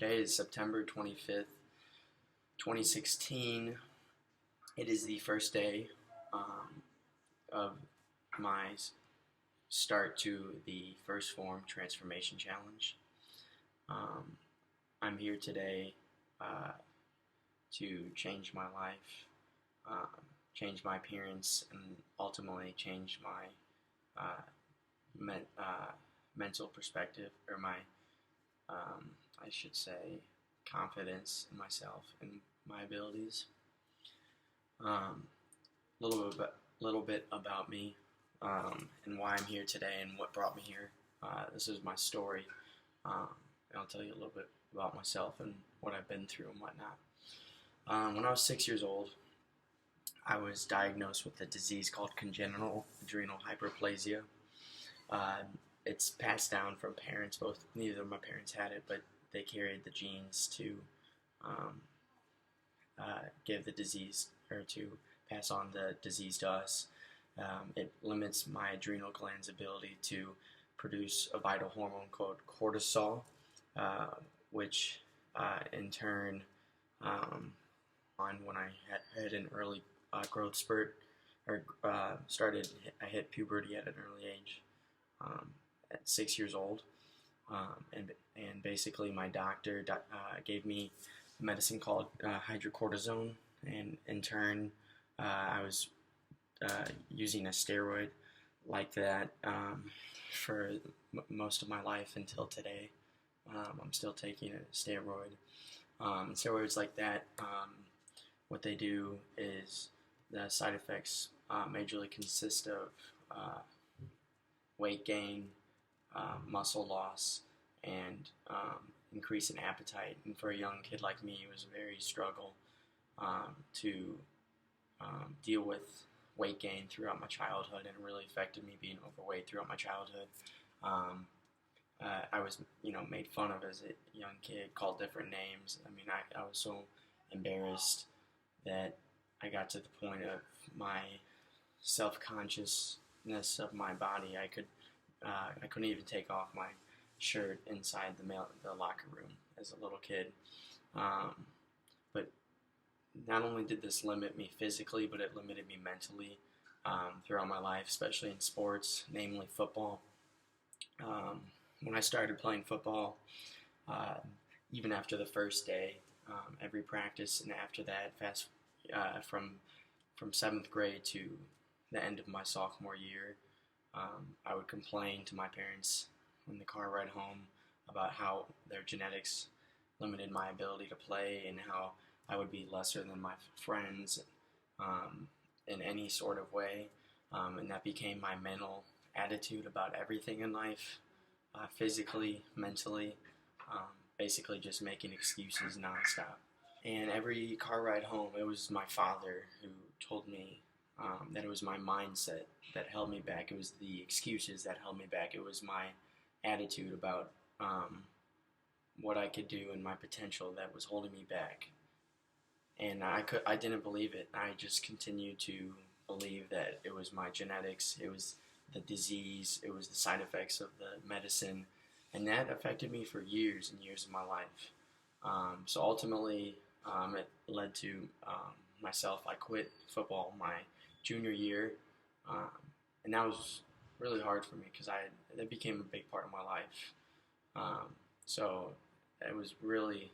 Today is September 25th, 2016. It is the first day of my start to the first Phorm Transphormation Challenge. I'm here today to change my life, change my appearance, and ultimately change my mental perspective, or my I should say confidence in myself and my abilities. Little bit about me and why I'm here today and what brought me here. This is my story, and I'll tell you a little bit about myself and what I've been through and whatnot. When I was 6 years old, I was diagnosed with a disease called Congenital Adrenal Hyperplasia. It's passed down from parents. Neither of my parents had it, but they carried the genes to give the disease, or to pass on the disease to us. It limits my adrenal glands' ability to produce a vital hormone called cortisol, which in turn, when I had an early growth spurt, or I hit puberty at an early age, at 6 years old, and basically my doctor gave me a medicine called hydrocortisone, and in turn I was using a steroid like that for most of my life until today. I'm still taking a steroid. Steroids like that, what they do is the side effects majorly consist of weight gain, muscle loss, and increase in appetite. And for a young kid like me, it was a very struggle to deal with weight gain throughout my childhood, and it really affected me being overweight throughout my childhood. I was, made fun of as a young kid, called different names. I mean, I was so embarrassed that I got to the point of my self-consciousness of my body. I couldn't even take off my shirt inside the locker room as a little kid. But not only did this limit me physically, but it limited me mentally throughout my life, especially in sports, namely football. When I started playing football, even after the first day, every practice, and after that, from 7th grade to the end of my sophomore year, I would complain to my parents on the car ride home about how their genetics limited my ability to play, and how I would be lesser than my friends in any sort of way, and that became my mental attitude about everything in life, physically, mentally, basically just making excuses nonstop. And every car ride home, it was my father who told me that it was my mindset that held me back. It was the excuses that held me back. It was my attitude about what I could do and my potential that was holding me back. And I didn't believe it. I just continued to believe that it was my genetics, it was the disease, it was the side effects of the medicine, and that affected me for years and years of my life. So ultimately, it led to I quit football my junior year, and that was really hard for me because that became a big part of my life. So it was really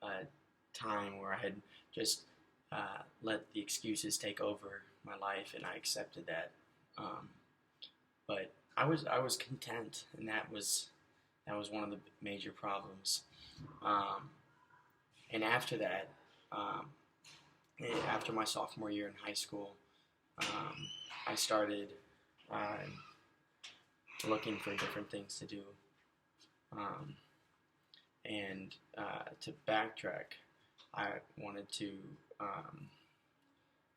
a time where I had just let the excuses take over my life, and I accepted that. But I was content, and that was one of the major problems. And after that, after my sophomore year in high school, I started looking for different things to do. And to backtrack, I wanted to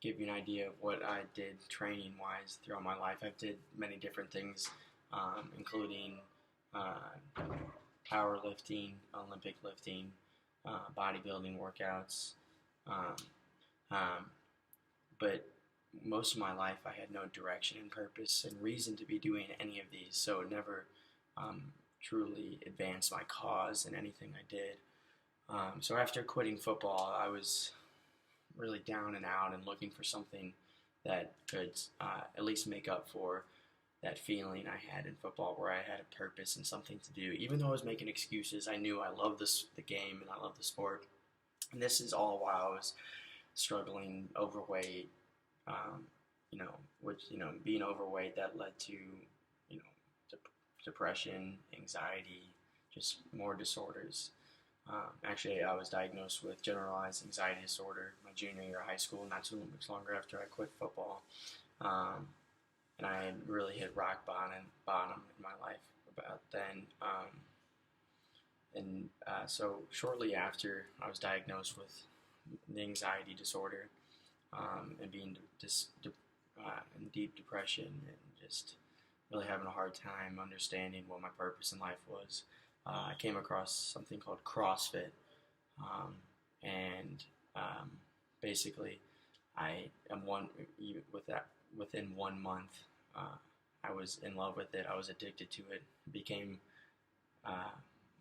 give you an idea of what I did training-wise throughout my life. I did many different things, including powerlifting, Olympic lifting, bodybuilding workouts, but most of my life I had no direction and purpose and reason to be doing any of these, so it never truly advance my cause in anything I did. So after quitting football, I was really down and out and looking for something that could at least make up for that feeling I had in football, where I had a purpose and something to do. Even though I was making excuses, I knew I loved the game and I loved the sport. And this is all while I was struggling, overweight, which, being overweight, that led to, depression, anxiety, just more disorders. Actually, I was diagnosed with Generalized Anxiety Disorder my junior year of high school, not too much longer after I quit football. And I had really hit rock bottom in my life about then. So shortly after I was diagnosed with the anxiety disorder, and being in deep depression and just really having a hard time understanding what my purpose in life was, I came across something called CrossFit, and basically, within 1 month, I was in love with it. I was addicted to it. It became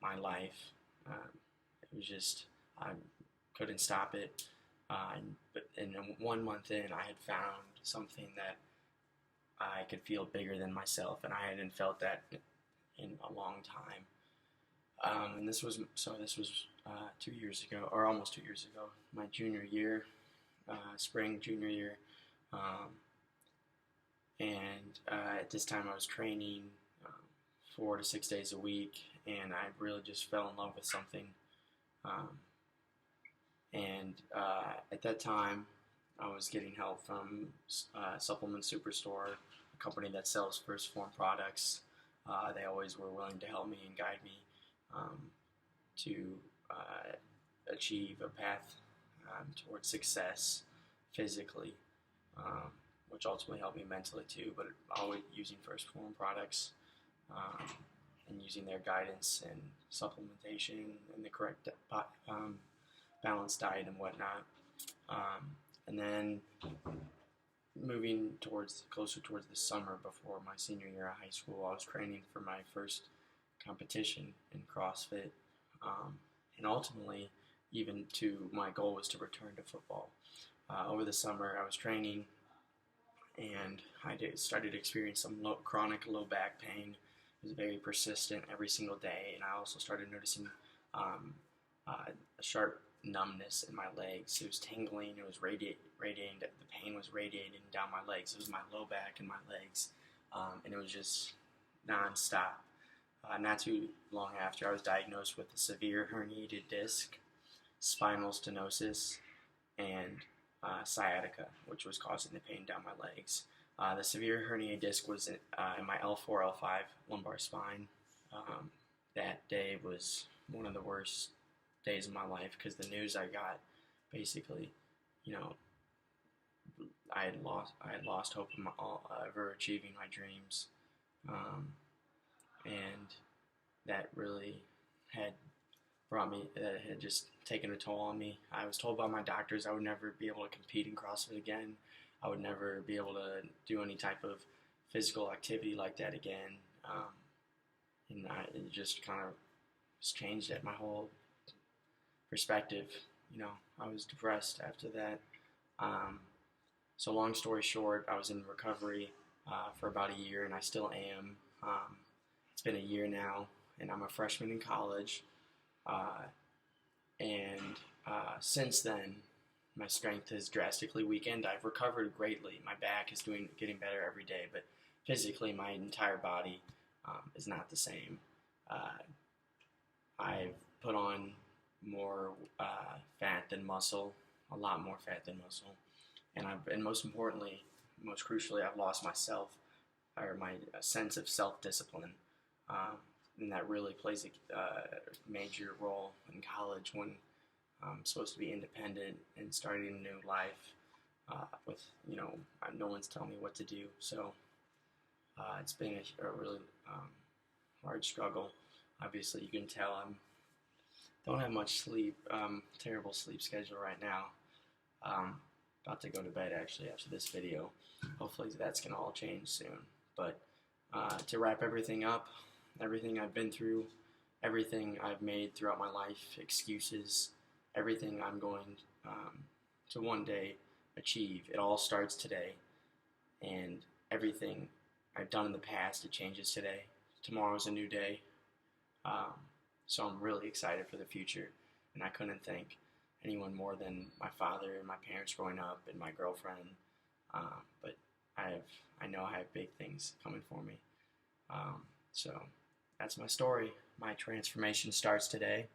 my life. It was just, I couldn't stop it. But in 1 month in, I had found something that I could feel bigger than myself, and I hadn't felt that in a long time. And this was 2 years ago, or almost 2 years ago, my junior year, spring junior year. And at this time I was training 4 to 6 days a week, and I really just fell in love with something. At that time, I was getting help from Supplement Superstore, a company that sells Phorm products. They always were willing to help me and guide me to achieve a path towards success physically, which ultimately helped me mentally too, but always using Phorm products and using their guidance and supplementation and the correct balanced diet and whatnot. And then moving closer towards the summer before my senior year of high school, I was training for my first competition in CrossFit, and ultimately, my goal was to return to football. Over the summer, I was training, and I started to experience some chronic low back pain. It was very persistent every single day, and I also started noticing a sharp numbness in my legs. It was tingling. It was radiating. The pain was radiating down my legs. It was my low back and my legs, and it was just nonstop. Not too long after, I was diagnosed with a severe herniated disc, spinal stenosis, and sciatica, which was causing the pain down my legs. The severe herniated disc was in my L4, L5 lumbar spine. That day was one of the worst days of my life, because the news I got, basically, I had lost hope of ever achieving my dreams, and that really had just taken a toll on me. I was told by my doctors I would never be able to compete in CrossFit again. I would never be able to do any type of physical activity like that again, and it just kind of changed my whole perspective. I was depressed after that. So long story short, I was in recovery for about a year, and I still am. It's been a year now, and I'm a freshman in college. Since then, my strength has drastically weakened. I've recovered greatly. My back is getting better every day, but physically, my entire body is not the same. I've put on more fat than muscle, a lot more fat than muscle, and most importantly, most crucially, I've lost my sense of self-discipline, and that really plays a major role in college when I'm supposed to be independent and starting a new life with no one's telling me what to do. So it's been a really hard struggle. Obviously, you can tell I don't have much sleep. Terrible sleep schedule right now. About to go to bed actually after this video. Hopefully that's gonna all change soon. But to wrap everything up, everything I've been through, everything I've made throughout my life, excuses, everything I'm going to one day achieve. It all starts today, and everything I've done in the past, it changes today. Tomorrow's a new day, so I'm really excited for the future, and I couldn't thank anyone more than my father and my parents growing up and my girlfriend. But I know I have big things coming for me. So that's my story. My transformation starts today.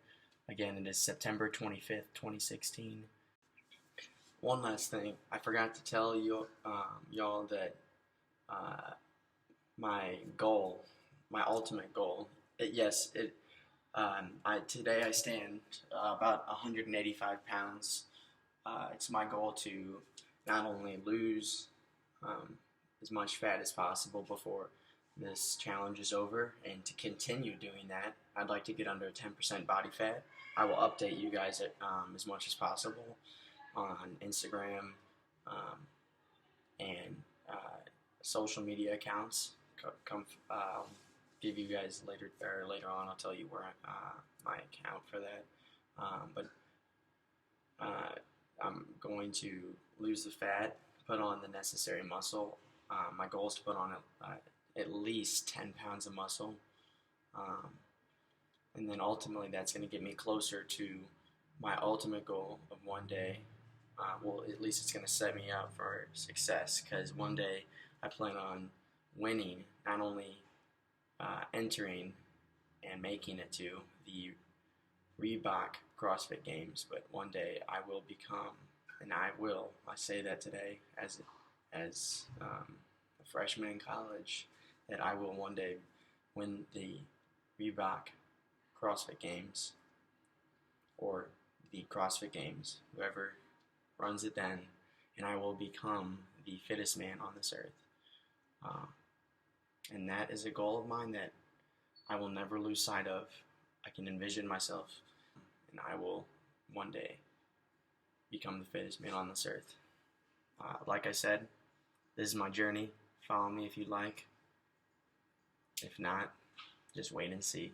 Again, it is September 25th, 2016. One last thing, I forgot to tell you, y'all that my goal, my ultimate goal, today I stand about 185 pounds. It's my goal to not only lose as much fat as possible before this challenge is over, and to continue doing that. I'd like to get under 10% body fat. I will update you guys as much as possible on Instagram and social media accounts. I'll give you guys later on. I'll tell you where my account for that. But I'm going to lose the fat, put on the necessary muscle. My goal is to put on at least 10 pounds of muscle, and then ultimately that's going to get me closer to my ultimate goal of one day. Well, at least it's going to set me up for success, because one day I plan on winning, not only entering and making it to the Reebok CrossFit Games, but one day I will become, and I say that today as a freshman in college, that I will one day win the Reebok CrossFit Games, or the CrossFit Games, whoever runs it then, and I will become the fittest man on this earth. And that is a goal of mine that I will never lose sight of. I can envision myself, and I will one day become the fittest man on this earth. Like I said, this is my journey. Follow me if you'd like. If not, just wait and see.